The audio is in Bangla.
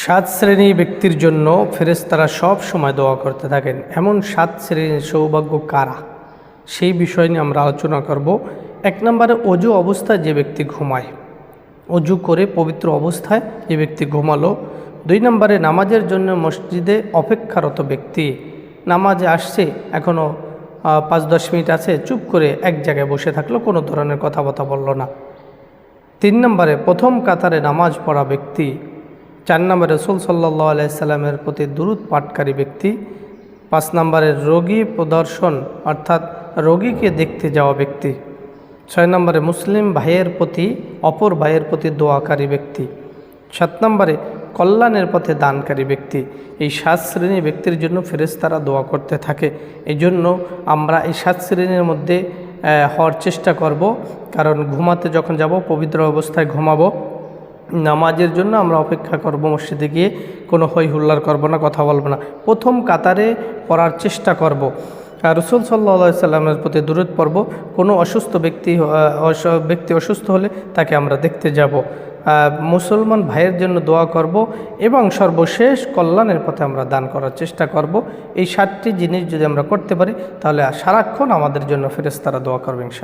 সাত শ্রেণী ব্যক্তির জন্য ফেরেশতারা সব সময় দোয়া করতে থাকেন। এমন সাত শ্রেণীর সৌভাগ্য কারা, সেই বিষয় নিয়ে আমরা আলোচনা করব। এক নম্বরে, অজু অবস্থায় যে ব্যক্তি ঘুমায়, অজু করে পবিত্র অবস্থায় যে ব্যক্তি ঘুমালো। দুই নম্বরে, নামাজের জন্য মসজিদে অপেক্ষারত ব্যক্তি, নামাজে আসছে, এখনও 5-10 মিনিট আছে, চুপ করে এক জায়গায় বসে থাকলো, কোনো ধরনের কথাবার্তা বলল না। তিন নম্বরে, প্রথম কাতারে নামাজ পড়া ব্যক্তি। চার নম্বরে, রাসূল সাল্লাল্লাহু আলাইহি সাল্লামের প্রতি দুরূদ পাঠকারী ব্যক্তি। 5 নম্বরে, রোগী প্রদর্শন অর্থাৎ রোগীকে দেখতে যাওয়া ব্যক্তি। 6 নম্বরে, মুসলিম ভাইয়ের প্রতি, অপর ভাইয়ের প্রতি দোয়াকারী ব্যক্তি। 7 নম্বরে, কল্যাণের পথে দানকারী ব্যক্তি। এই 7 শ্রেণীর ব্যক্তির জন্য ফেরেশতারা দোয়া করতে থাকে। এই জন্য আমরা এই 7 শ্রেণীর মধ্যে হওয়ার চেষ্টা করব, কারণ ঘুমাতে যখন যাব পবিত্র অবস্থায় ঘুমাবো। নামাজের জন্য আমরা অপেক্ষা করব, মসজিদে গিয়ে কোনো হই হুল্লার করব না, কথা বলবো না, প্রথম কাতারে পড়ার চেষ্টা করব। রাসূল সাল্লাল্লাহু আলাইহি সাল্লামের প্রতি দুরূদ পড়ব। কোনো অসুস্থ ব্যক্তি অসুস্থ হলে তাকে আমরা দেখতে যাব। মুসলমান ভাইয়ের জন্য দোয়া করব এবং সর্বশেষ কল্যাণের পথে আমরা দান করার চেষ্টা করব। এই 7টি জিনিস যদি আমরা করতে পারি, তাহলে সারাক্ষণ আমাদের জন্য ফেরেশতারা দোয়া করবে ইনশাআল্লাহ।